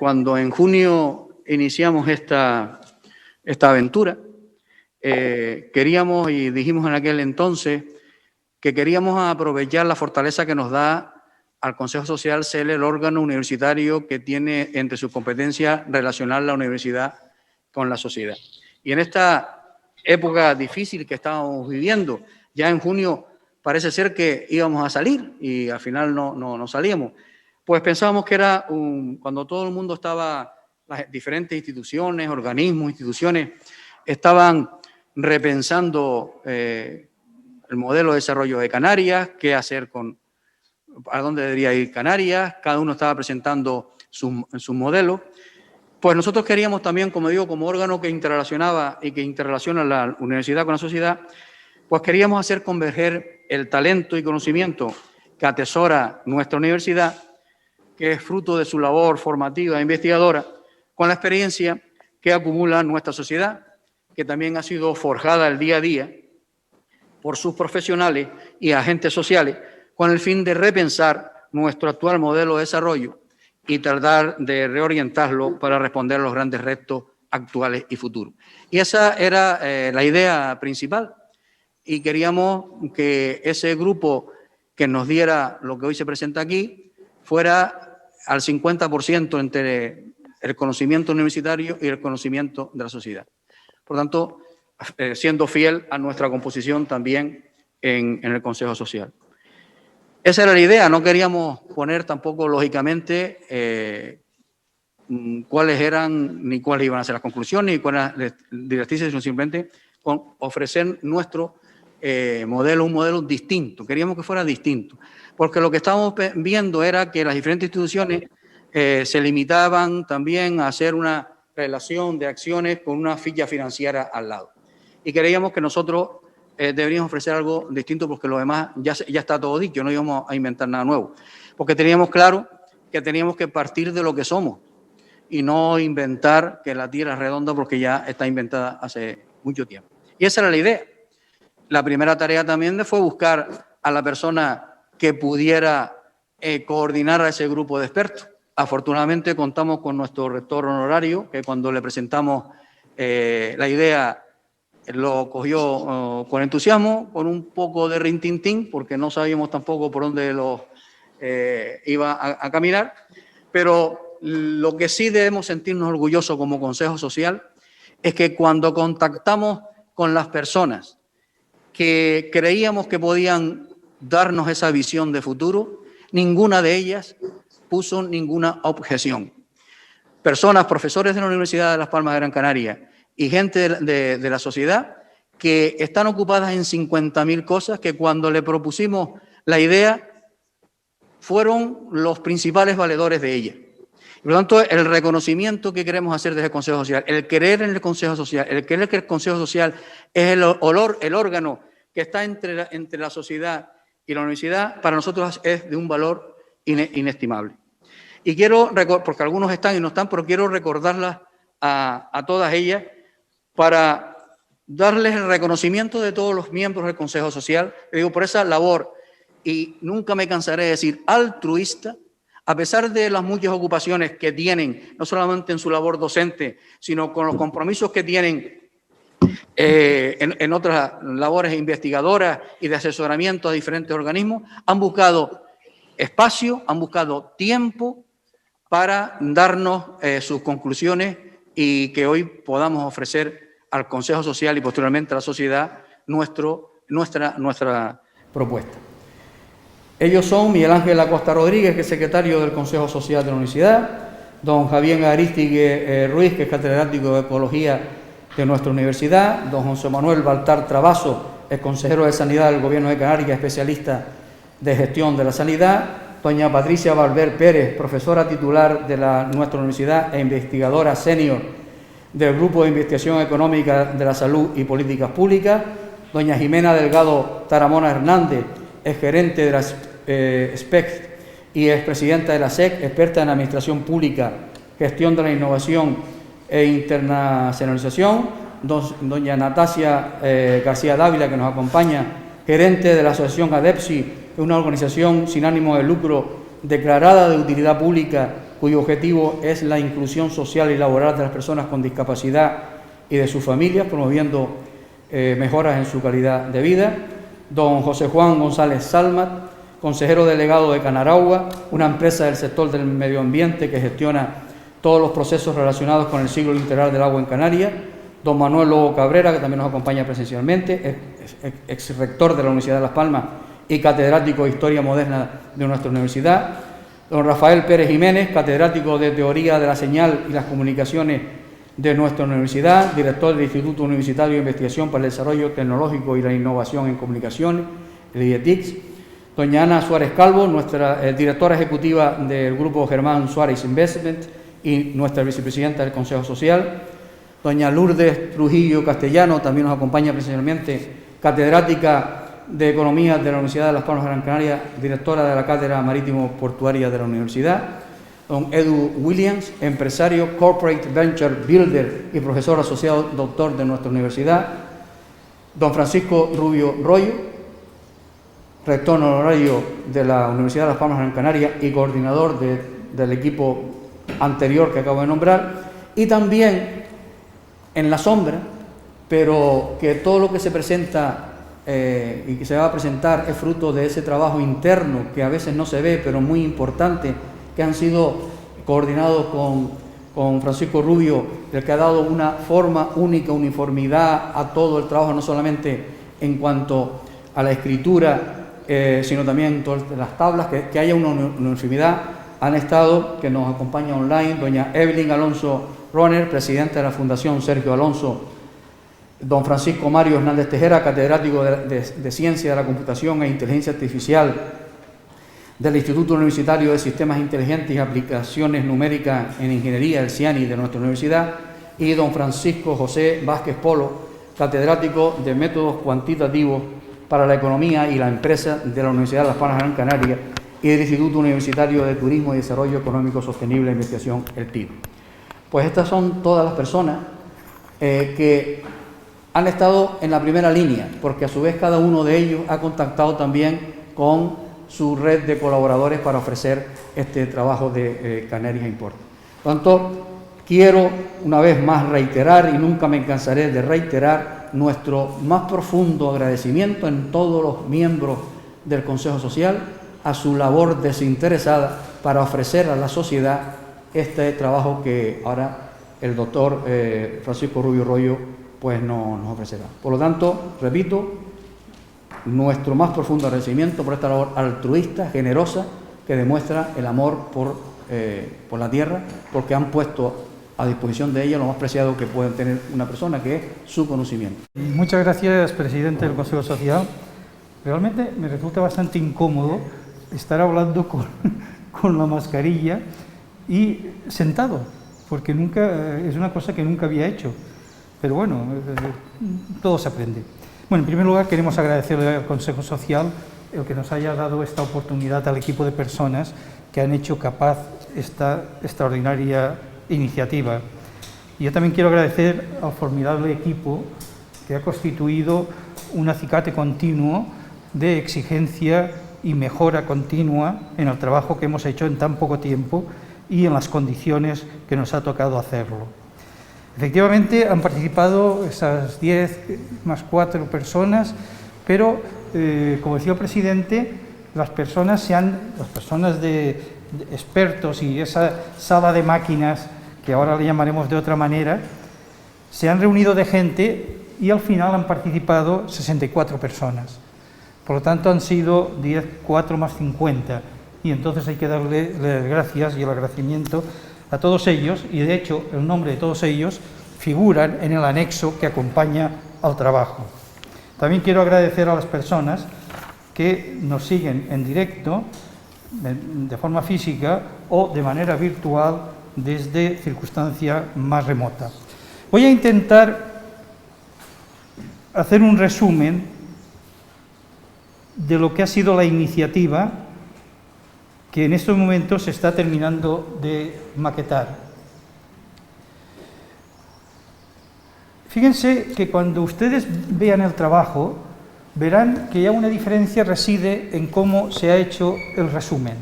cuando en junio iniciamos esta aventura, queríamos y dijimos en aquel entonces que queríamos aprovechar la fortaleza que nos da al Consejo Social ser el órgano universitario que tiene entre sus competencias relacionar la universidad con la sociedad. Y en esta época difícil que estábamos viviendo, ya en junio parece ser que íbamos a salir y al final no salíamos. Pues pensábamos que era cuando todo el mundo estaba, las diferentes instituciones, organismos, instituciones, estaban repensando el modelo de desarrollo de Canarias, qué hacer a dónde debería ir Canarias, cada uno estaba presentando su modelo. Pues nosotros queríamos también, como digo, como órgano que interrelacionaba y que interrelaciona la universidad con la sociedad, pues queríamos hacer converger el talento y conocimiento que atesora nuestra universidad, que es fruto de su labor formativa e investigadora, con la experiencia que acumula nuestra sociedad, que también ha sido forjada el día a día por sus profesionales y agentes sociales, con el fin de repensar nuestro actual modelo de desarrollo y tratar de reorientarlo para responder a los grandes retos actuales y futuros. Y esa era la idea principal. Y queríamos que ese grupo que nos diera lo que hoy se presenta aquí fuera al 50% entre el conocimiento universitario y el conocimiento de la sociedad. Por tanto, siendo fiel a nuestra composición también en el Consejo Social. Esa era la idea, no queríamos poner tampoco, lógicamente, cuáles eran, ni cuáles iban a ser las conclusiones, ni cuáles eran las directrices, sino simplemente ofrecer nuestro modelo, un modelo distinto. Queríamos que fuera distinto, porque lo que estábamos viendo era que las diferentes instituciones se limitaban también a hacer una relación de acciones con una ficha financiera al lado. Y creíamos que nosotros deberíamos ofrecer algo distinto porque lo demás ya está todo dicho, no íbamos a inventar nada nuevo. Porque teníamos claro que teníamos que partir de lo que somos y no inventar que la Tierra es redonda porque ya está inventada hace mucho tiempo. Y esa era la idea. La primera tarea también fue buscar a la persona que pudiera coordinar a ese grupo de expertos. Afortunadamente contamos con nuestro rector honorario, que cuando le presentamos la idea lo cogió con entusiasmo, con un poco de rintintín, porque no sabíamos tampoco por dónde iba a caminar, pero lo que sí debemos sentirnos orgullosos como Consejo Social es que cuando contactamos con las personas que creíamos que podían darnos esa visión de futuro, ninguna de ellas puso ninguna objeción. Personas, profesores de la Universidad de Las Palmas de Gran Canaria y gente de la sociedad que están ocupadas en 50.000 cosas que cuando le propusimos la idea fueron los principales valedores de ella. Por lo tanto, el reconocimiento que queremos hacer desde el Consejo Social, el creer en el Consejo Social, el creer que el Consejo Social es el órgano que está entre la sociedad y la universidad, para nosotros es de un valor inestimable. Y quiero, porque algunos están y no están, pero quiero recordarlas a todas ellas para darles el reconocimiento de todos los miembros del Consejo Social, digo, por esa labor, y nunca me cansaré de decir altruista, a pesar de las muchas ocupaciones que tienen, no solamente en su labor docente, sino con los compromisos que tienen en otras labores investigadoras y de asesoramiento a diferentes organismos, han buscado espacio, han buscado tiempo para darnos sus conclusiones y que hoy podamos ofrecer al Consejo Social y posteriormente a la sociedad nuestra propuesta. Ellos son Miguel Ángel Acosta Rodríguez, que es secretario del Consejo Social de la Universidad, don Javier Arístigue Ruiz, que es catedrático de Ecología de nuestra universidad, don José Manuel Baltar Trabaso, es consejero de Sanidad del Gobierno de Canarias, especialista de gestión de la sanidad, doña Patricia Valver Pérez, profesora titular de nuestra universidad e investigadora senior del Grupo de Investigación Económica de la Salud y Políticas Públicas, doña Jimena Delgado Taramona Hernández, es gerente de la SPEC y es presidenta de la SEC, experta en Administración Pública, Gestión de la Innovación e Internacionalización, doña Natasia García Dávila, que nos acompaña, gerente de la Asociación ADEPSI, una organización sin ánimo de lucro declarada de utilidad pública cuyo objetivo es la inclusión social y laboral de las personas con discapacidad y de sus familias, promoviendo mejoras en su calidad de vida. Don José Juan González Salmat, consejero delegado de Canaragua, una empresa del sector del medio ambiente que gestiona todos los procesos relacionados con el ciclo integral del agua en Canarias. Don Manuel Lobo Cabrera, que también nos acompaña presencialmente, ex rector de la Universidad de Las Palmas y catedrático de Historia Moderna de nuestra universidad. Don Rafael Pérez Jiménez, catedrático de Teoría de la Señal y las Comunicaciones de nuestra universidad, director del Instituto Universitario de Investigación para el Desarrollo Tecnológico y la Innovación en Comunicaciones, el IETICS. Doña Ana Suárez Calvo, nuestra directora ejecutiva del Grupo Germán Suárez Investment y nuestra vicepresidenta del Consejo Social. Doña Lourdes Trujillo Castellano, también nos acompaña presencialmente, catedrática de Economía de la Universidad de Las Palmas de Gran Canaria, directora de la Cátedra Marítimo Portuaria de la Universidad. Don Edu Williams, empresario, Corporate Venture Builder y profesor asociado doctor de nuestra universidad. Don Francisco Rubio Royo, rector honorario de la Universidad de Las Palmas de Gran Canaria y coordinador del equipo anterior que acabo de nombrar. Y también en la sombra, pero que todo lo que se presenta y que se va a presentar es fruto de ese trabajo interno que a veces no se ve, pero muy importante, que han sido coordinados con Francisco Rubio, el que ha dado una forma única, uniformidad a todo el trabajo, no solamente en cuanto a la escritura, sino también en todas las tablas, que haya una uniformidad. Han estado, que nos acompaña online, doña Evelyn Alonso Roner, presidenta de la Fundación Sergio Alonso, don Francisco Mario Hernández Tejera, catedrático de Ciencia de la Computación e Inteligencia Artificial del Instituto Universitario de Sistemas Inteligentes y Aplicaciones Numéricas en Ingeniería, el CIANI, de nuestra universidad, y don Francisco José Vázquez Polo, catedrático de Métodos Cuantitativos para la Economía y la Empresa de la Universidad de Las Palmas de Gran Canaria y del Instituto Universitario de Turismo y Desarrollo Económico Sostenible e Investigación, el TID. Pues estas son todas las personas que han estado en la primera línea, porque a su vez cada uno de ellos ha contactado también con su red de colaboradores para ofrecer este trabajo de Canarias Importa. Por tanto, quiero una vez más reiterar, y nunca me cansaré de reiterar, nuestro más profundo agradecimiento en todos los miembros del Consejo Social a su labor desinteresada para ofrecer a la sociedad este trabajo que ahora el doctor Francisco Rubio Royo pues nos ofrecerá. Por lo tanto, repito, nuestro más profundo agradecimiento por esta labor altruista, generosa, que demuestra el amor por la tierra, porque han puesto a disposición de ella lo más preciado que puede tener una persona, que es su conocimiento. Muchas gracias, presidente del Consejo Social. Realmente me resulta bastante incómodo estar hablando con la mascarilla y sentado, porque es una cosa que nunca había hecho. Pero bueno, todo se aprende. Bueno, en primer lugar queremos agradecerle al Consejo Social el que nos haya dado esta oportunidad al equipo de personas que han hecho capaz esta extraordinaria iniciativa. Y yo también quiero agradecer al formidable equipo que ha constituido un acicate continuo de exigencia y mejora continua en el trabajo que hemos hecho en tan poco tiempo y en las condiciones que nos ha tocado hacerlo. Efectivamente, han participado esas 10 más 4 personas, pero, como decía el presidente, las personas de expertos y esa sala de máquinas, que ahora le llamaremos de otra manera, se han reunido de gente y al final han participado 64 personas. Por lo tanto, han sido 4 más 50, y entonces hay que darle las gracias y el agradecimiento a todos ellos, y de hecho el nombre de todos ellos figuran en el anexo que acompaña al trabajo. También quiero agradecer a las personas que nos siguen en directo, de forma física o de manera virtual desde circunstancia más remota. Voy a intentar hacer un resumen de lo que ha sido la iniciativa que en estos momentos se está terminando de maquetar. Fíjense que cuando ustedes vean el trabajo, verán que ya una diferencia reside en cómo se ha hecho el resumen.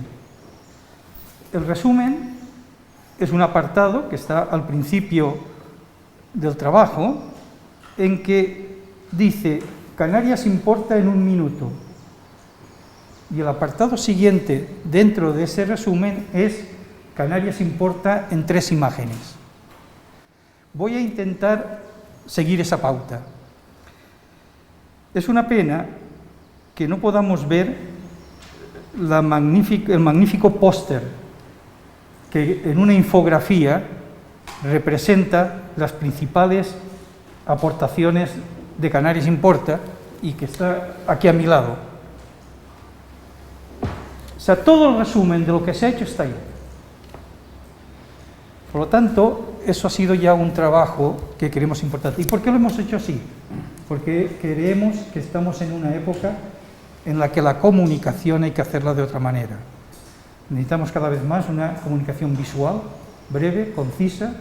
El resumen es un apartado que está al principio del trabajo, en que dice, Canarias importa en 1 minuto. Y el apartado siguiente dentro de ese resumen es, Canarias importa en 3 imágenes. Voy a intentar seguir esa pauta. Es una pena que no podamos ver el magnífico póster que en una infografía representa las principales aportaciones de Canarias Importa y que está aquí a mi lado. O sea, todo el resumen de lo que se ha hecho está ahí. Por lo tanto, eso ha sido ya un trabajo que creemos importante. ¿Y por qué lo hemos hecho así? Porque creemos que estamos en una época en la que la comunicación hay que hacerla de otra manera. Necesitamos cada vez más una comunicación visual, breve, concisa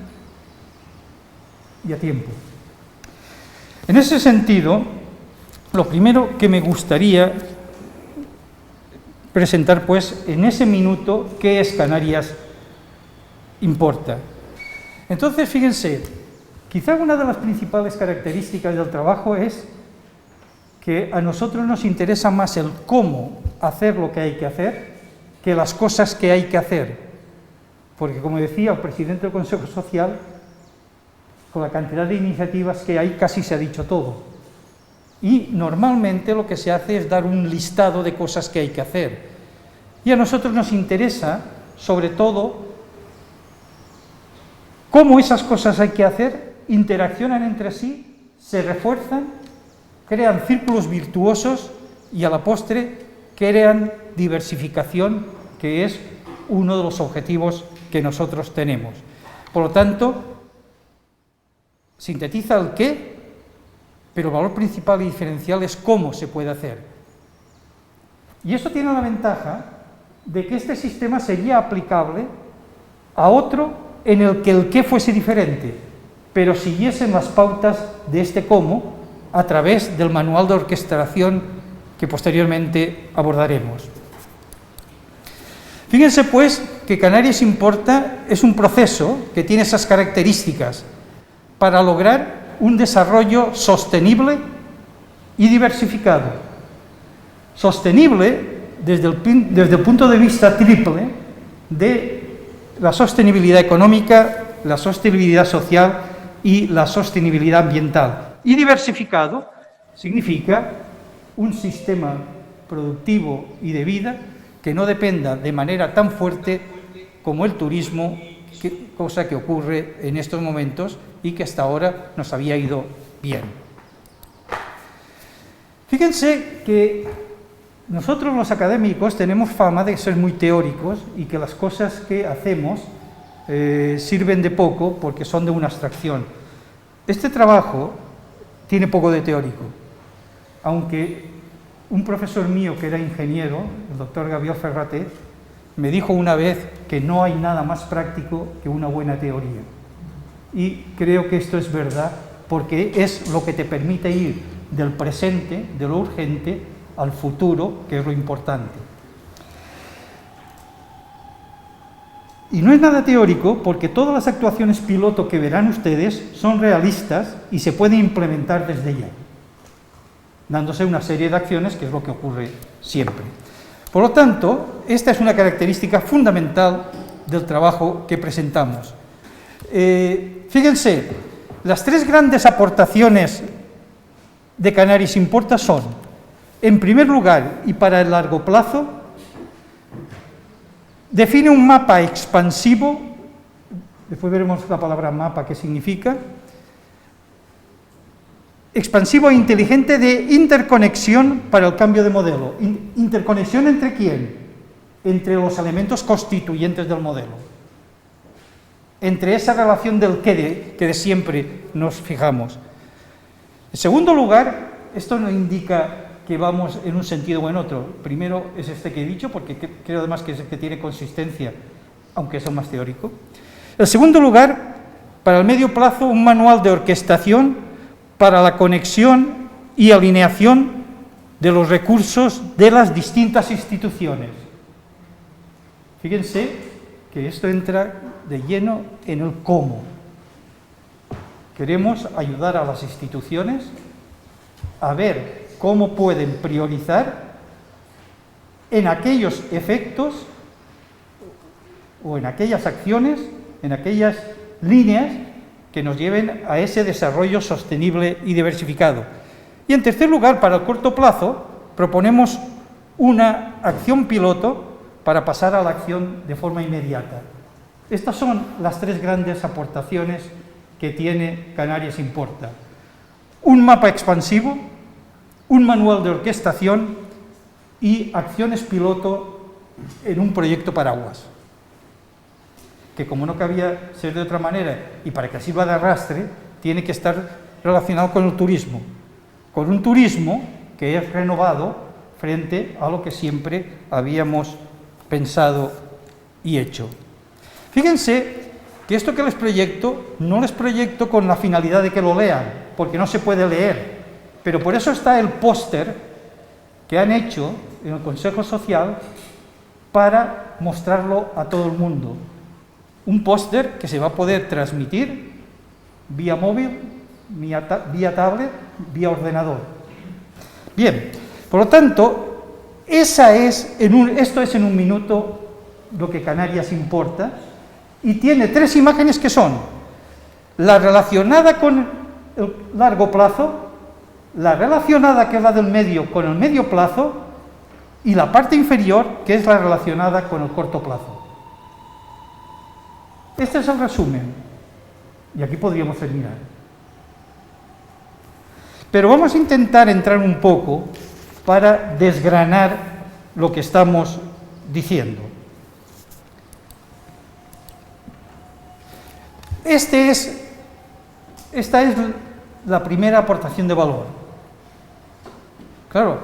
y a tiempo. En ese sentido, lo primero que me gustaría presentar, pues, en ese minuto, ¿qué es Canarias Importa? Entonces, fíjense, quizá una de las principales características del trabajo es que a nosotros nos interesa más el cómo hacer lo que hay que hacer que las cosas que hay que hacer. Porque, como decía el presidente del Consejo Social, con la cantidad de iniciativas que hay, casi se ha dicho todo. Y normalmente lo que se hace es dar un listado de cosas que hay que hacer. Y a nosotros nos interesa, sobre todo, cómo esas cosas hay que hacer, interaccionan entre sí, se refuerzan, crean círculos virtuosos y a la postre crean diversificación, que es uno de los objetivos que nosotros tenemos. Por lo tanto, sintetiza el qué, pero el valor principal y diferencial es cómo se puede hacer. Y esto tiene la ventaja de que este sistema sería aplicable a otro en el que el qué fuese diferente, pero siguiesen las pautas de este cómo a través del manual de orquestación que posteriormente abordaremos. Fíjense, pues, que Canarias Importa es un proceso que tiene esas características para lograr un desarrollo sostenible y diversificado. Sostenible desde el punto de vista triple de la sostenibilidad económica, la sostenibilidad social y la sostenibilidad ambiental. Y diversificado significa un sistema productivo y de vida que no dependa de manera tan fuerte como el turismo, cosa que ocurre en estos momentos y que hasta ahora nos había ido bien. Fíjense que nosotros los académicos tenemos fama de ser muy teóricos y que las cosas que hacemos sirven de poco porque son de una abstracción. Este trabajo tiene poco de teórico, aunque un profesor mío que era ingeniero, el doctor Gabriel Ferraté, me dijo una vez que no hay nada más práctico que una buena teoría. Y creo que esto es verdad, porque es lo que te permite ir del presente, de lo urgente, al futuro, que es lo importante. Y no es nada teórico, porque todas las actuaciones piloto que verán ustedes son realistas y se pueden implementar desde ya, dándose una serie de acciones, que es lo que ocurre siempre. Por lo tanto, esta es una característica fundamental del trabajo que presentamos. Fíjense, las 3 grandes aportaciones de Canarias Importa son, en primer lugar, y para el largo plazo, define un mapa expansivo, después veremos la palabra mapa, qué significa, expansivo e inteligente de interconexión para el cambio de modelo. ¿Interconexión entre quién? Entre los elementos constituyentes del modelo. Entre esa relación del qué que de siempre nos fijamos. En segundo lugar, esto no indica que vamos en un sentido o en otro. Primero es este que he dicho, porque creo además que es el que tiene consistencia, aunque es el más teórico. En segundo lugar, para el medio plazo, un manual de orquestación para la conexión y alineación de los recursos de las distintas instituciones. Fíjense que esto entra de lleno en el cómo. Queremos ayudar a las instituciones a ver cómo pueden priorizar en aquellos efectos o en aquellas acciones, en aquellas líneas que nos lleven a ese desarrollo sostenible y diversificado. Y en tercer lugar, para el corto plazo, proponemos una acción piloto para pasar a la acción de forma inmediata. Estas son las tres grandes aportaciones que tiene Canarias Importa. Un mapa expansivo, un manual de orquestación y acciones piloto en un proyecto paraguas, que como no cabía ser de otra manera y para que sirva de arrastre, tiene que estar relacionado con el turismo, con un turismo que es renovado frente a lo que siempre habíamos pensado y hecho. Fíjense que esto que les proyecto, no les proyecto con la finalidad de que lo lean, porque no se puede leer, pero por eso está el póster que han hecho en el Consejo Social para mostrarlo a todo el mundo. Un póster que se va a poder transmitir vía móvil, vía tablet, vía ordenador. Bien, por lo tanto, esto es en un minuto lo que Canarias Importa, y tiene tres imágenes que son la relacionada con el largo plazo, la relacionada, que es la del medio, con el medio plazo, y la parte inferior, que es la relacionada con el corto plazo. Este es el resumen, y aquí podríamos terminar. Pero vamos a intentar entrar un poco para desgranar lo que estamos diciendo. Esta es la primera aportación de valor. Claro,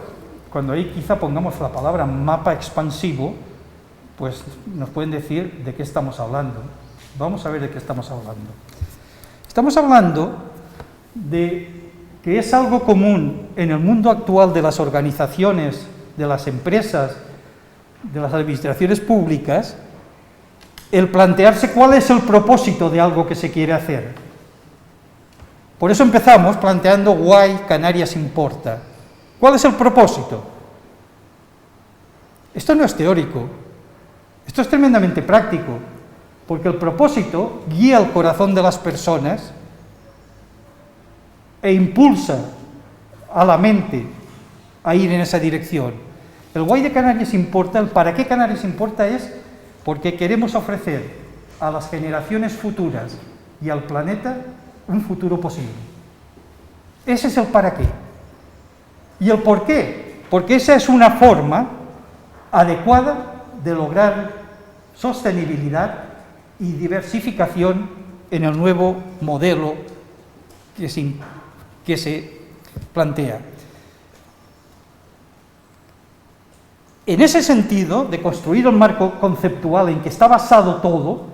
cuando ahí quizá pongamos la palabra mapa expansivo, pues nos pueden decir de qué estamos hablando. Vamos a ver de qué estamos hablando. Estamos hablando de que es algo común en el mundo actual de las organizaciones, de las empresas, de las administraciones públicas, el plantearse cuál es el propósito de algo que se quiere hacer. Por eso empezamos planteando Why Canarias Importa. ¿Cuál es el propósito? Esto no es teórico, esto es tremendamente práctico, porque el propósito guía el corazón de las personas e impulsa a la mente a ir en esa dirección. El Why de Canarias Importa, el para qué Canarias Importa es porque queremos ofrecer a las generaciones futuras y al planeta un futuro posible. Ese es el para qué. ¿Y el por qué? Porque esa es una forma adecuada de lograr sostenibilidad y diversificación en el nuevo modelo que se plantea. En ese sentido, de construir el marco conceptual en que está basado todo,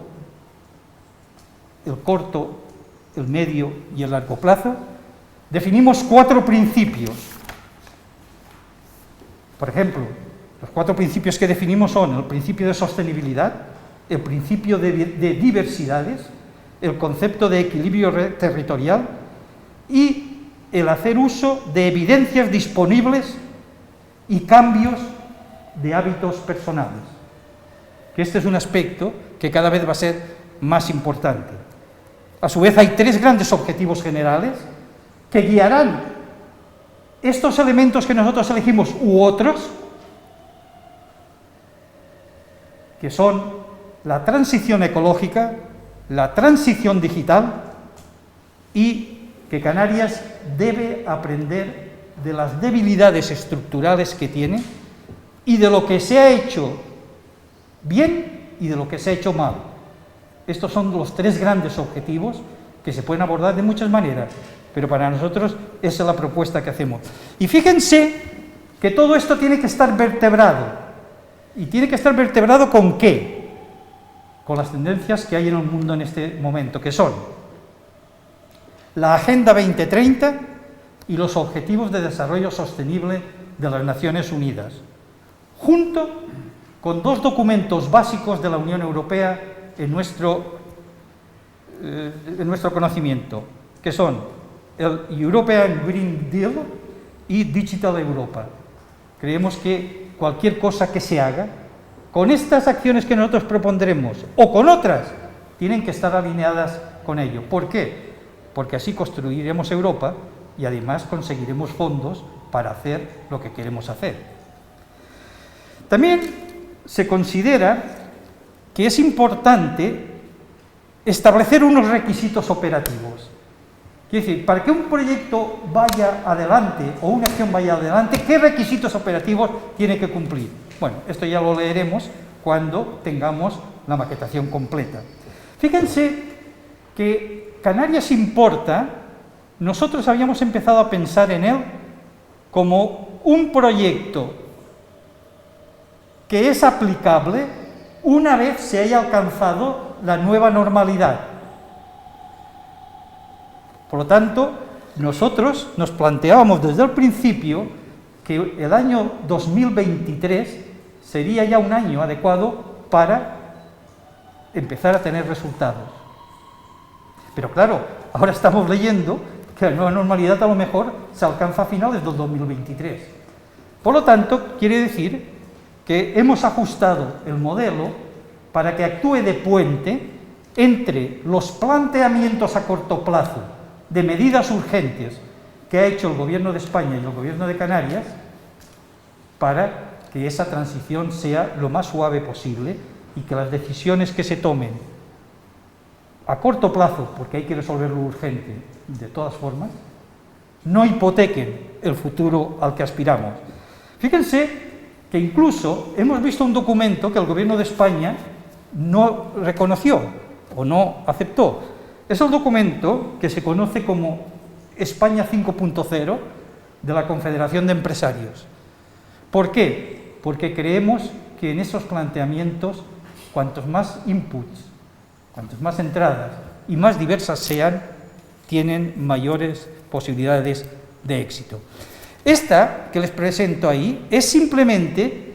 el corto, el medio y el largo plazo, definimos 4 principios. Por ejemplo, los 4 principios que definimos son el principio de sostenibilidad, el principio de diversidades, el concepto de equilibrio territorial y el hacer uso de evidencias disponibles y cambios de hábitos personales, que este es un aspecto que cada vez va a ser más importante. A su vez hay 3 grandes objetivos generales que guiarán estos elementos que nosotros elegimos u otros, que son la transición ecológica, la transición digital y que Canarias debe aprender de las debilidades estructurales que tiene y de lo que se ha hecho bien y de lo que se ha hecho mal. Estos son los 3 grandes objetivos que se pueden abordar de muchas maneras, pero para nosotros esa es la propuesta que hacemos. Y fíjense que todo esto tiene que estar vertebrado. ¿Y tiene que estar vertebrado con qué? Con las tendencias que hay en el mundo en este momento, que son la Agenda 2030 y los Objetivos de Desarrollo Sostenible de las Naciones Unidas, junto con 2 documentos básicos de la Unión Europea en nuestro conocimiento, que son el European Green Deal y Digital Europa. Creemos que cualquier cosa que se haga, con estas acciones que nosotros propondremos o con otras, tienen que estar alineadas con ello. ¿Por qué? Porque así construiremos Europa y además conseguiremos fondos para hacer lo que queremos hacer. También se considera que es importante establecer unos requisitos operativos. Quiere decir, para que un proyecto vaya adelante o una acción vaya adelante, ¿qué requisitos operativos tiene que cumplir? Bueno, esto ya lo leeremos cuando tengamos la maquetación completa. Fíjense que Canarias Importa, nosotros habíamos empezado a pensar en él como un proyecto que es aplicable una vez se haya alcanzado la nueva normalidad. Por lo tanto, nosotros nos planteábamos desde el principio que el año 2023 sería ya un año adecuado para empezar a tener resultados. Pero claro, ahora estamos leyendo que la nueva normalidad a lo mejor se alcanza a finales del 2023. Por lo tanto, quiere decir que hemos ajustado el modelo para que actúe de puente entre los planteamientos a corto plazo de medidas urgentes que ha hecho el Gobierno de España y el Gobierno de Canarias para que esa transición sea lo más suave posible y que las decisiones que se tomen a corto plazo, porque hay que resolverlo urgente de todas formas, no hipotequen el futuro al que aspiramos. Fíjense que incluso hemos visto un documento que el Gobierno de España no reconoció o no aceptó. Es el documento que se conoce como España 5.0 de la Confederación de Empresarios. ¿Por qué? Porque creemos que en esos planteamientos, cuantos más inputs, cuantas más entradas y más diversas sean, tienen mayores posibilidades de éxito. Esta que les presento ahí es simplemente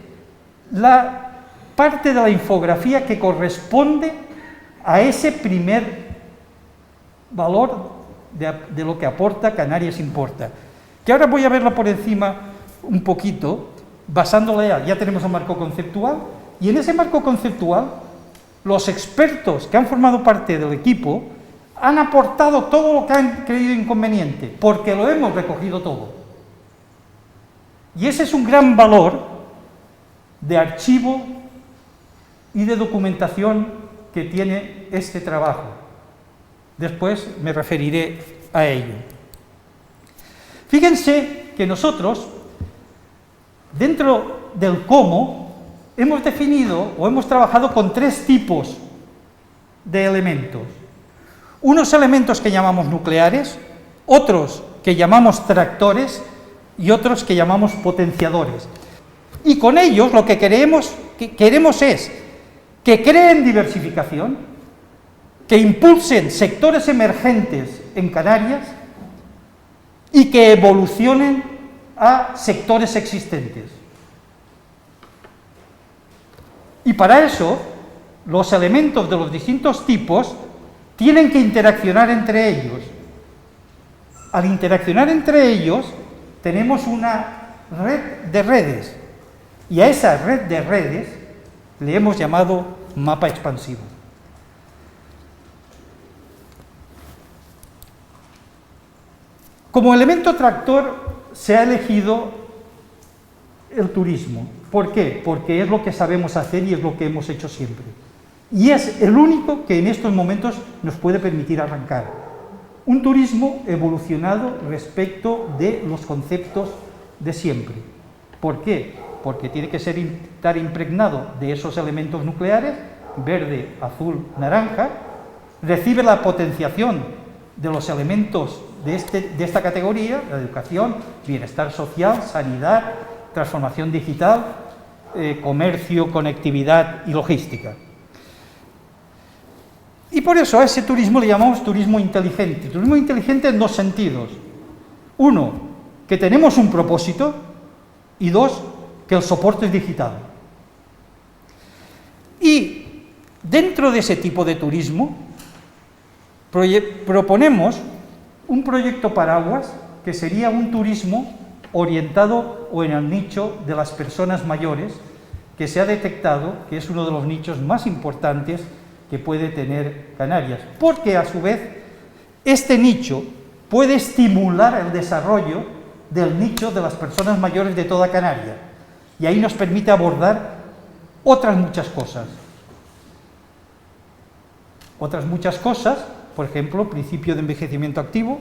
la parte de la infografía que corresponde a ese primer valor de lo que aporta Canarias Importa, que ahora voy a verla por encima un poquito, basándola ya tenemos un marco conceptual, y en ese marco conceptual los expertos que han formado parte del equipo han aportado todo lo que han creído inconveniente, porque lo hemos recogido todo. Y ese es un gran valor de archivo y de documentación que tiene este trabajo. Después me referiré a ello. Fíjense que nosotros, dentro del cómo, hemos definido o hemos trabajado con tres tipos de elementos. Unos elementos que llamamos nucleares, otros que llamamos tractores y otros que llamamos potenciadores. Y con ellos lo que queremos es que creen diversificación, que impulsen sectores emergentes en Canarias y que evolucionen a sectores existentes. Y para eso, los elementos de los distintos tipos tienen que interaccionar entre ellos. Al interaccionar entre ellos, tenemos una red de redes, y a esa red de redes le hemos llamado mapa expansivo. Como elemento tractor se ha elegido el turismo. ¿Por qué? Porque es lo que sabemos hacer y es lo que hemos hecho siempre. Y es el único que en estos momentos nos puede permitir arrancar. Un turismo evolucionado respecto de los conceptos de siempre. ¿Por qué? Porque tiene que estar impregnado de esos elementos nucleares, verde, azul, naranja, recibe la potenciación de los elementos de esta categoría, la educación, bienestar social, sanidad, transformación digital, comercio, conectividad y logística. Y por eso a ese turismo le llamamos turismo inteligente. Turismo inteligente en dos sentidos. Uno, que tenemos un propósito, y dos, que el soporte es digital. Y Dentro de ese tipo de turismo, proponemos un proyecto paraguas que sería un turismo orientado o en el nicho de las personas mayores, que se ha detectado que es uno de los nichos más importantes que puede tener Canarias, porque a su vez este nicho puede estimular el desarrollo del nicho de las personas mayores de toda Canarias, y ahí nos permite abordar otras muchas cosas. Por ejemplo, principio de envejecimiento activo,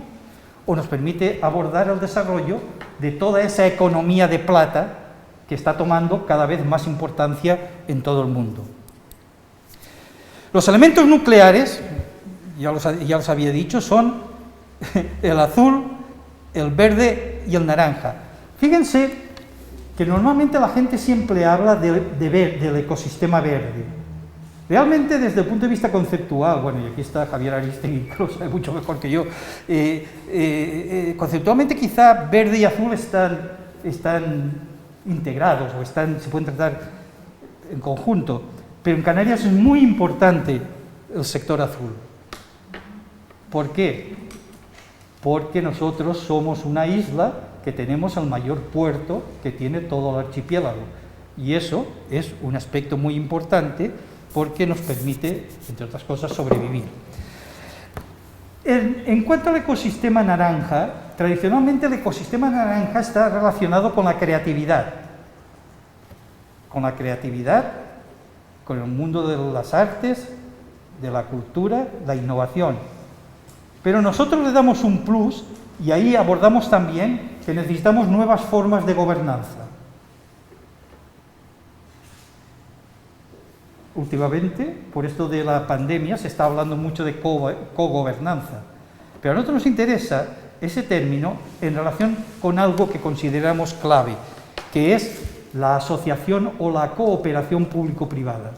o nos permite abordar el desarrollo de toda esa economía de plata que está tomando cada vez más importancia en todo el mundo. Los elementos nucleares, ya los había dicho, son el azul, el verde y el naranja. Fíjense que normalmente la gente siempre habla del ecosistema verde. Realmente, desde el punto de vista conceptual, bueno, y aquí está Javier Aristegui, que lo sabe mucho mejor que yo, conceptualmente quizá verde y azul están integrados o se pueden tratar en conjunto, pero en Canarias es muy importante el sector azul. ¿Por qué? Porque nosotros somos una isla que tenemos el mayor puerto que tiene todo el archipiélago, y eso es un aspecto muy importante porque nos permite, entre otras cosas, sobrevivir. En cuanto al ecosistema naranja, tradicionalmente el ecosistema naranja está relacionado con la creatividad, con el mundo de las artes, de la cultura, la innovación. Pero nosotros le damos un plus, y ahí abordamos también que necesitamos nuevas formas de gobernanza. Últimamente, por esto de la pandemia, se está hablando mucho de cogobernanza, pero a nosotros nos interesa ese término en relación con algo que consideramos clave, que es la asociación o la cooperación público-privada.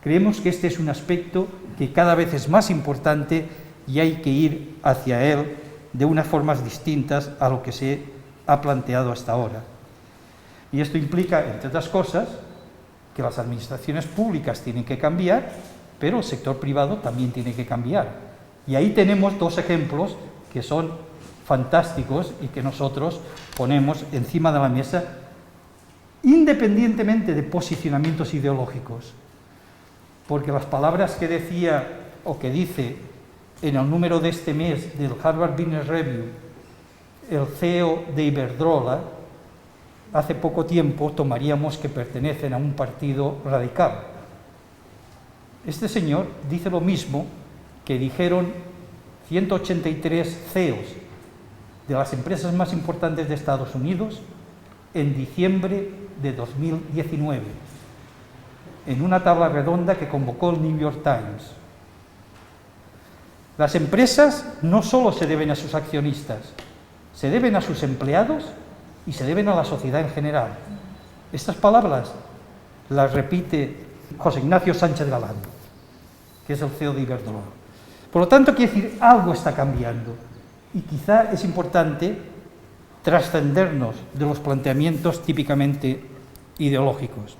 Creemos que este es un aspecto que cada vez es más importante y hay que ir hacia él de unas formas distintas a lo que se ha planteado hasta ahora. Y esto implica, entre otras cosas, que las administraciones públicas tienen que cambiar, pero el sector privado también tiene que cambiar. Y ahí tenemos dos ejemplos que son fantásticos y que nosotros ponemos encima de la mesa, independientemente de posicionamientos ideológicos. Porque las palabras que decía o que dice en el número de este mes del Harvard Business Review el CEO de Iberdrola, hace poco tiempo tomaríamos que pertenecen a un partido radical. Este señor dice lo mismo que dijeron 183 CEOs de las empresas más importantes de Estados Unidos en diciembre de 2019, en una tabla redonda que convocó el New York Times. Las empresas no solo se deben a sus accionistas, se deben a sus empleados y se deben a la sociedad en general. Estas palabras las repite José Ignacio Sánchez Galán, que es el CEO de Iberdrola. Por lo tanto, quiere decir, algo está cambiando, y quizá es importante trascendernos de los planteamientos típicamente ideológicos.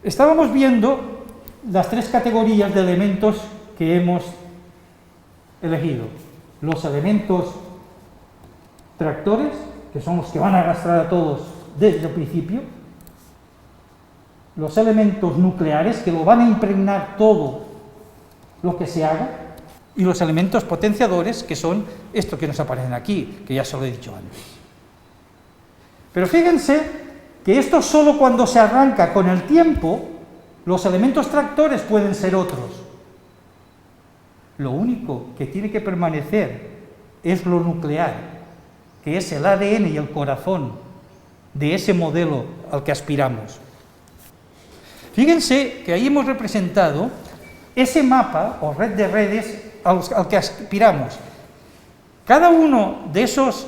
Estábamos viendo las tres categorías de elementos que hemos elegido. Los elementos tractores, que son los que van a arrastrar a todos desde el principio, los elementos nucleares, que lo van a impregnar todo lo que se haga, y los elementos potenciadores, que son estos que nos aparecen aquí, que ya se lo he dicho antes. Pero fíjense que esto solo cuando se arranca con el tiempo, los elementos tractores pueden ser otros. Lo único que tiene que permanecer es lo nuclear, que es el ADN y el corazón de ese modelo al que aspiramos. Fíjense que ahí hemos representado ese mapa o red de redes al que aspiramos. Cada uno de esos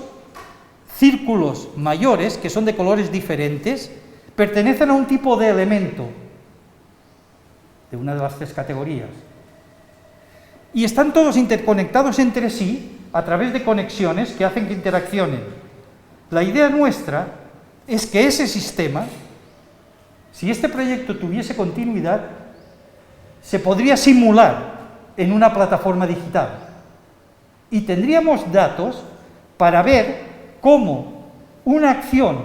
círculos mayores, que son de colores diferentes, pertenecen a un tipo de elemento de una de las tres categorías. Y están todos interconectados entre sí a través de conexiones que hacen que interaccionen. La idea nuestra es que ese sistema, si este proyecto tuviese continuidad, se podría simular en una plataforma digital y tendríamos datos para ver cómo una acción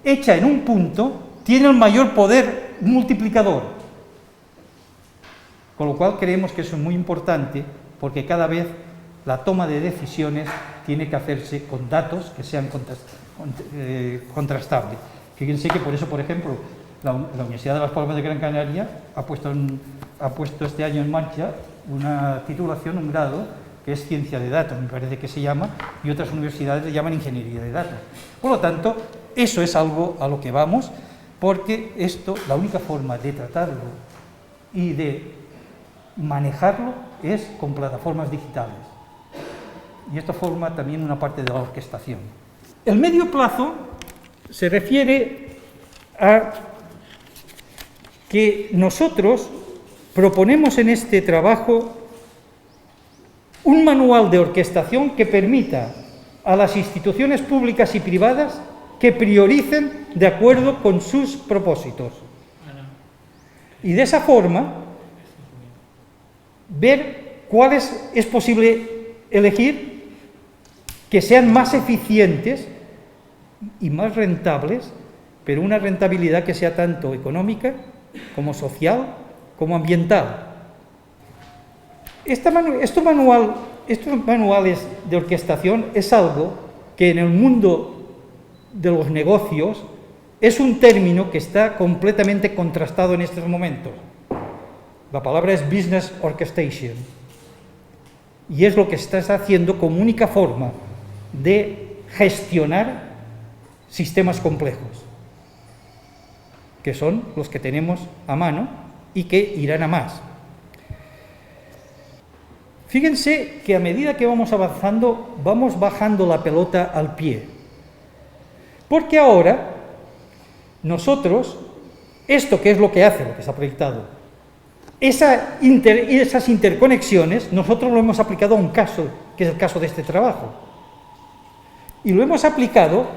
hecha en un punto tiene el mayor poder multiplicador. Con lo cual creemos que eso es muy importante, porque cada vez la toma de decisiones tiene que hacerse con datos que sean contrastables. Fíjense que por eso, por ejemplo, la Universidad de Las Palmas de Gran Canaria ha puesto este año en marcha una titulación, un grado, que es Ciencia de Datos, me parece que se llama, y otras universidades le llaman Ingeniería de Datos. Por lo tanto, eso es algo a lo que vamos, porque esto, la única forma de tratarlo y de manejarlo es con plataformas digitales. Y esto forma también una parte de la orquestación. El medio plazo se refiere a que nosotros proponemos en este trabajo un manual de orquestación que permita a las instituciones públicas y privadas que prioricen de acuerdo con sus propósitos. Y de esa forma, ver cuáles es posible elegir que sean más eficientes y más rentables, pero una rentabilidad que sea tanto económica como social como ambiental. Estos manuales de orquestación es algo que en el mundo de los negocios es un término que está completamente contrastado en estos momentos. La palabra es business orchestration y es lo que estás haciendo como única forma de gestionar sistemas complejos, que son los que tenemos a mano y que irán a más. Fíjense que a medida que vamos avanzando, vamos bajando la pelota al pie. Porque ahora, nosotros, esto que es lo que hace, lo que se ha proyectado, esas interconexiones, nosotros lo hemos aplicado a un caso, que es el caso de este trabajo. Y lo hemos aplicado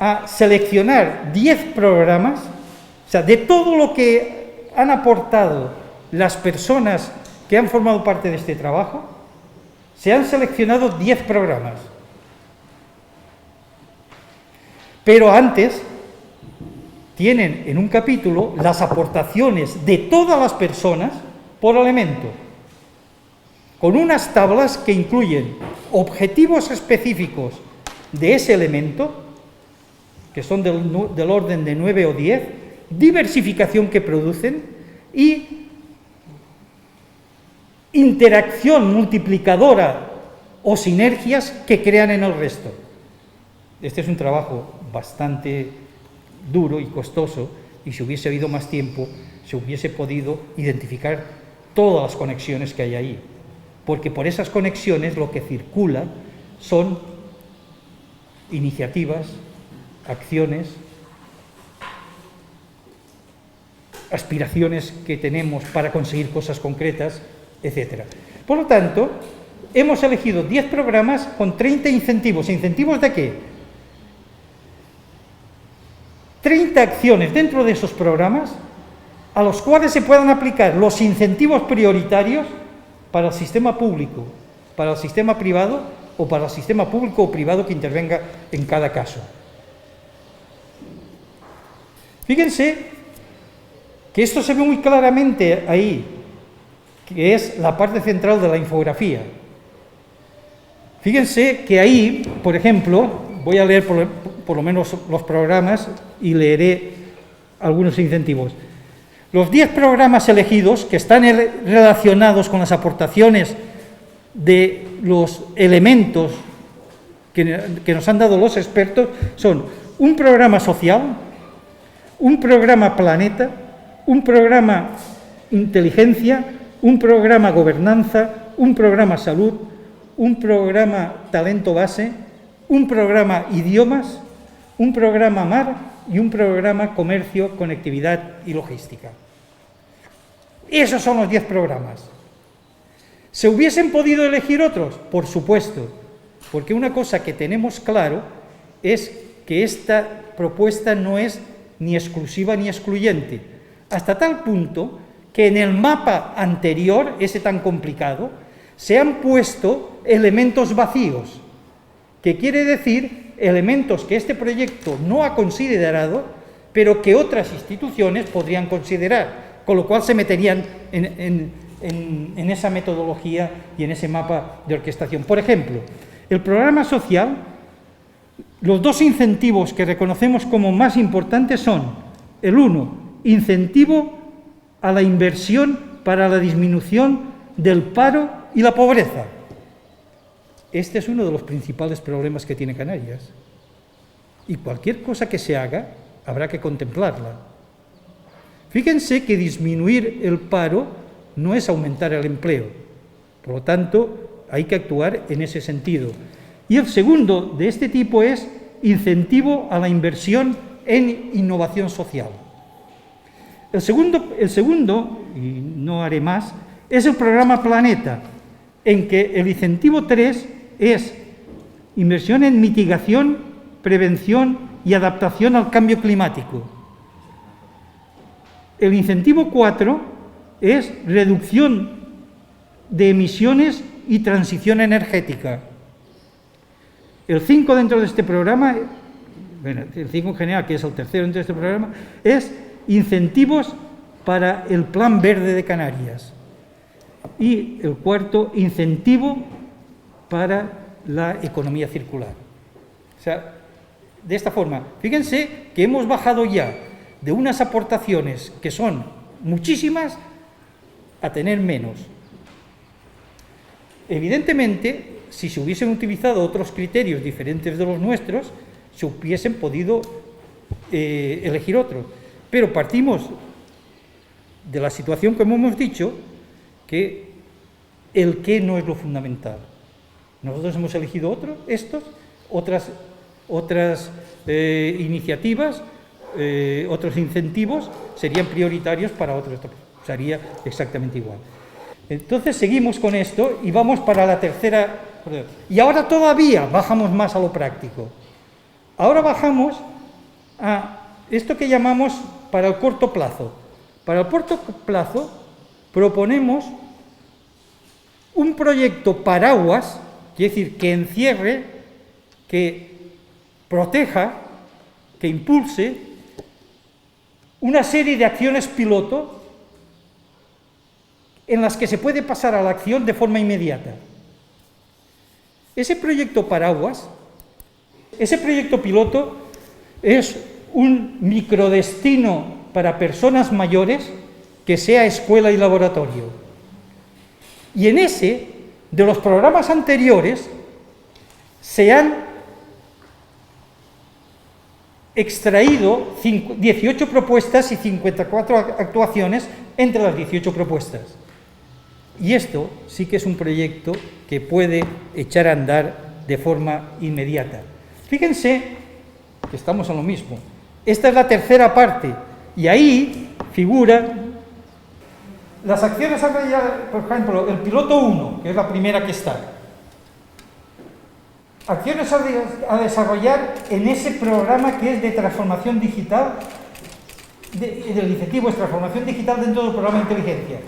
a seleccionar 10 programas, o sea, de todo lo que han aportado las personas que han formado parte de este trabajo, se han seleccionado 10 programas. Pero antes tienen en un capítulo las aportaciones de todas las personas por elemento, con unas tablas que incluyen objetivos específicos de ese elemento, que son del orden de 9 o 10, diversificación que producen y interacción multiplicadora o sinergias que crean en el resto. Este es un trabajo bastante duro y costoso, y si hubiese habido más tiempo, se hubiese podido identificar todas las conexiones que hay ahí, porque por esas conexiones lo que circula son iniciativas, acciones, aspiraciones que tenemos para conseguir cosas concretas, etc. Por lo tanto, hemos elegido 10 programas con 30 incentivos. ¿Incentivos de qué? 30 acciones dentro de esos programas a los cuales se puedan aplicar los incentivos prioritarios para el sistema público, para el sistema privado o para el sistema público o privado que intervenga en cada caso. Fíjense que esto se ve muy claramente ahí, que es la parte central de la infografía. Fíjense que ahí, por ejemplo, voy a leer por lo menos los programas y leeré algunos incentivos. Los 10 programas elegidos que están relacionados con las aportaciones de los elementos que nos han dado los expertos son un programa social, un programa planeta, un programa inteligencia, un programa gobernanza, un programa salud, un programa talento base, un programa idiomas, un programa mar y un programa comercio, conectividad y logística. Esos son los 10 programas. ¿Se hubiesen podido elegir otros? Por supuesto, porque una cosa que tenemos claro es que esta propuesta no es ni exclusiva ni excluyente, hasta tal punto que en el mapa anterior, ese tan complicado, se han puesto elementos vacíos, que quiere decir elementos que este proyecto no ha considerado, pero que otras instituciones podrían considerar, con lo cual se meterían en esa metodología y en ese mapa de orquestación. Por ejemplo, el programa social, los dos incentivos que reconocemos como más importantes son, el uno, incentivo a la inversión para la disminución del paro y la pobreza. Este es uno de los principales problemas que tiene Canarias. Y cualquier cosa que se haga, habrá que contemplarla. Fíjense que disminuir el paro no es aumentar el empleo. Por lo tanto, hay que actuar en ese sentido. Y el segundo de este tipo es incentivo a la inversión en innovación social. El segundo, y no haré más, es el programa Planeta, en que el incentivo 3 es inversión en mitigación, prevención y adaptación al cambio climático. El incentivo 4 es reducción de emisiones y transición energética. El 5 dentro de este programa, bueno, el 5 en general, que es el tercero dentro de este programa, es incentivos para el Plan Verde de Canarias. Y el cuarto, incentivo para la economía circular. O sea, de esta forma, fíjense que hemos bajado ya de unas aportaciones que son muchísimas a tener menos. Evidentemente, si se hubiesen utilizado otros criterios diferentes de los nuestros, se hubiesen podido elegir otros. Pero partimos de la situación, como hemos dicho, que el qué no es lo fundamental. Nosotros hemos elegido otras iniciativas, otros incentivos serían prioritarios para otros, sería exactamente igual. Entonces seguimos con esto y vamos para la tercera. Y ahora todavía bajamos más a lo práctico. Ahora bajamos a esto que llamamos para el corto plazo. Para el corto plazo proponemos un proyecto paraguas, quiere decir, que encierre, que proteja, que impulse una serie de acciones piloto en las que se puede pasar a la acción de forma inmediata. Ese proyecto paraguas, ese proyecto piloto es un microdestino para personas mayores que sea escuela y laboratorio. Y en ese, de los programas anteriores, se han extraído 18 propuestas y 54 actuaciones entre las 18 propuestas. Y esto sí que es un proyecto que puede echar a andar de forma inmediata. Fíjense que estamos en lo mismo. Esta es la tercera parte y ahí figura las acciones a desarrollar, por ejemplo, el piloto 1, que es la primera que está. Acciones a desarrollar en ese programa que es de transformación digital, del incentivo es transformación digital dentro del programa de inteligencia.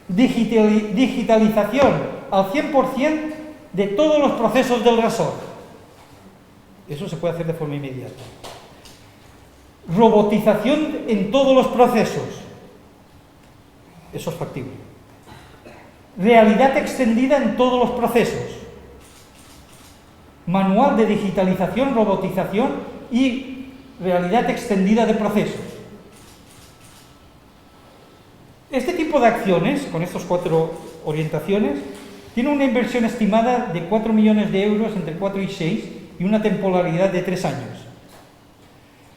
Digitalización al 100% de todos los procesos del resort. Eso se puede hacer de forma inmediata. Robotización en todos los procesos. Eso es factible. Realidad extendida en todos los procesos. Manual de digitalización, robotización y realidad extendida de procesos. Este tipo de acciones, con estas 4 orientaciones, tiene una inversión estimada de 4 millones de euros entre 4 y 6 y una temporalidad de 3 años.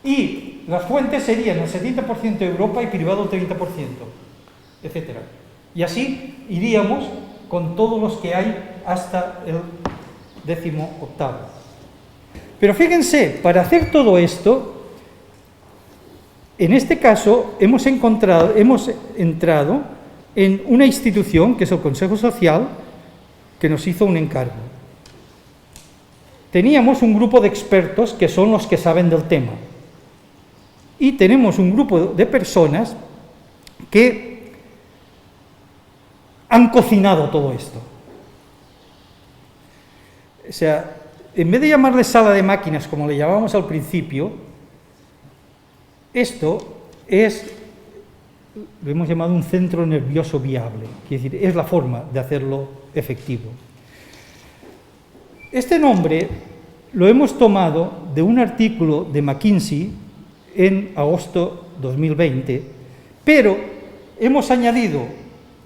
Y las fuentes serían el 70% Europa y privado el 30%, etc. Y así iríamos con todos los que hay hasta el 18º. Pero fíjense, para hacer todo esto, en este caso hemos entrado en una institución, que es el Consejo Social, que nos hizo un encargo. Teníamos un grupo de expertos que son los que saben del tema. Y tenemos un grupo de personas que han cocinado todo esto. O sea, en vez de llamarle sala de máquinas, como le llamábamos al principio, esto lo hemos llamado un centro nervioso viable, es decir, es la forma de hacerlo efectivo. Este nombre lo hemos tomado de un artículo de McKinsey en agosto 2020, pero hemos añadido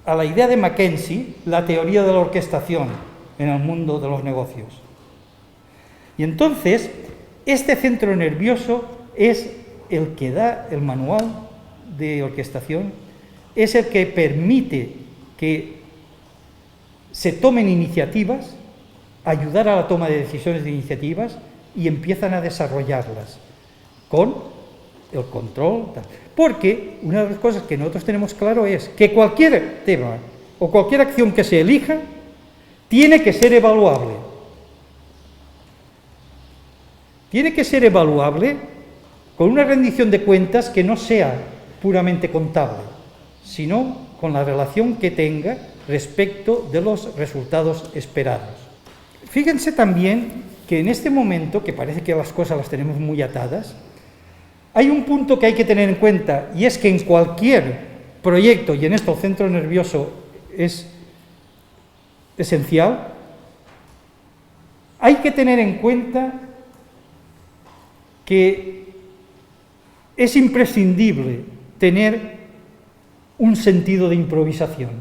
a la idea de McKinsey la teoría de la orquestación en el mundo de los negocios. Y entonces, este centro nervioso es el que da el manual de orquestación, es el que permite que se tomen iniciativas, ayudar a la toma de decisiones de iniciativas y empiezan a desarrollarlas con el control. Porque una de las cosas que nosotros tenemos claro es que cualquier tema o cualquier acción que se elija tiene que ser evaluable. Tiene que ser evaluable con una rendición de cuentas que no sea puramente contable, sino con la relación que tenga respecto de los resultados esperados. Fíjense también que en este momento, que parece que las cosas las tenemos muy atadas, hay un punto que hay que tener en cuenta, y es que en cualquier proyecto, y en esto el centro nervioso es esencial, hay que tener en cuenta que es imprescindible tener un sentido de improvisación.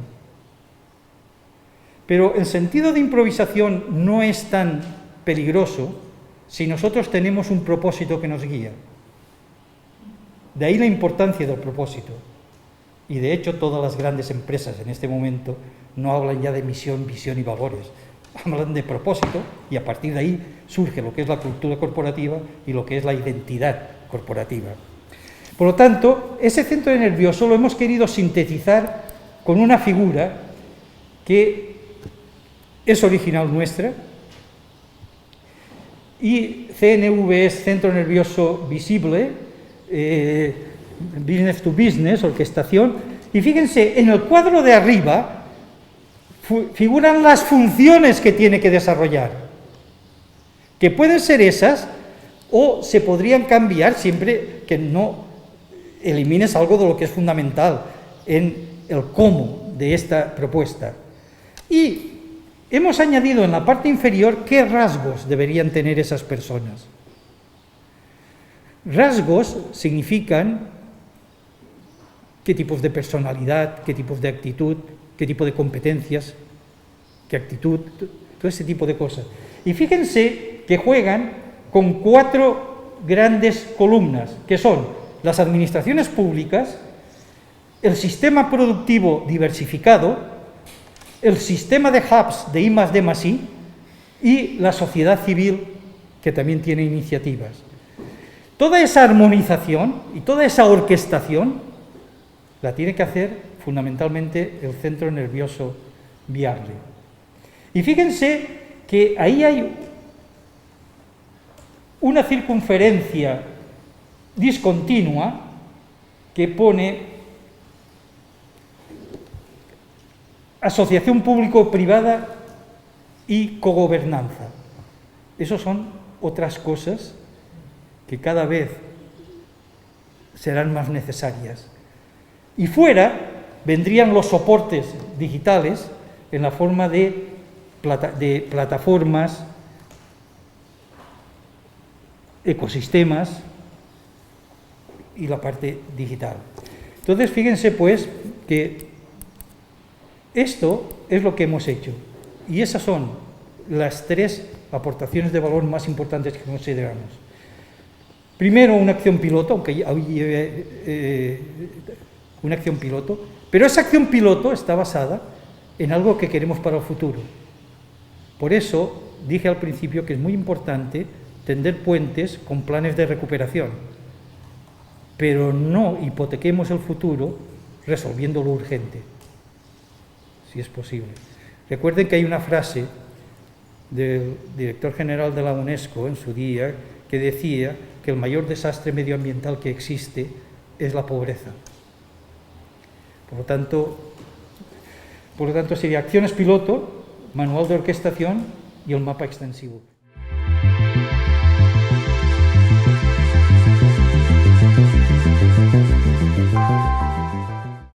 Pero el sentido de improvisación no es tan peligroso si nosotros tenemos un propósito que nos guía. De ahí la importancia del propósito. Y de hecho todas las grandes empresas en este momento no hablan ya de misión, visión y valores. Hablan de propósito y a partir de ahí surge lo que es la cultura corporativa y lo que es la identidad corporativa. Por lo tanto, ese centro nervioso lo hemos querido sintetizar con una figura que es original nuestra, y CNV es Centro Nervioso Visible, Business to Business, orquestación, y fíjense, en el cuadro de arriba figuran las funciones que tiene que desarrollar, que pueden ser esas o se podrían cambiar siempre que no elimines algo de lo que es fundamental en el cómo de esta propuesta. Y hemos añadido en la parte inferior qué rasgos deberían tener esas personas. Rasgos significan qué tipos de personalidad, qué tipos de actitud, qué tipo de competencias, qué actitud, todo ese tipo de cosas. Y fíjense que juegan con 4 grandes columnas, que son las administraciones públicas, el sistema productivo diversificado, el sistema de hubs de I+D+I y la sociedad civil, que también tiene iniciativas. Toda esa armonización y toda esa orquestación la tiene que hacer fundamentalmente el centro nervioso viable. Y fíjense que ahí hay una circunferencia discontinua que pone asociación público-privada y cogobernanza. Esas son otras cosas que cada vez serán más necesarias. Y fuera vendrían los soportes digitales en la forma de plataformas, ecosistemas y la parte digital. Entonces, fíjense pues que esto es lo que hemos hecho y esas son las 3 aportaciones de valor más importantes que consideramos. Primero, una acción piloto, aunque hoy lleve una acción piloto, pero esa acción piloto está basada en algo que queremos para el futuro. Por eso dije al principio que es muy importante tender puentes con planes de recuperación, pero no hipotequemos el futuro resolviendo lo urgente, si es posible. Recuerden que hay una frase del director general de la UNESCO en su día que decía que el mayor desastre medioambiental que existe es la pobreza. Por lo tanto, Por lo tanto, sería acciones piloto, manual de orquestación y el mapa extensivo.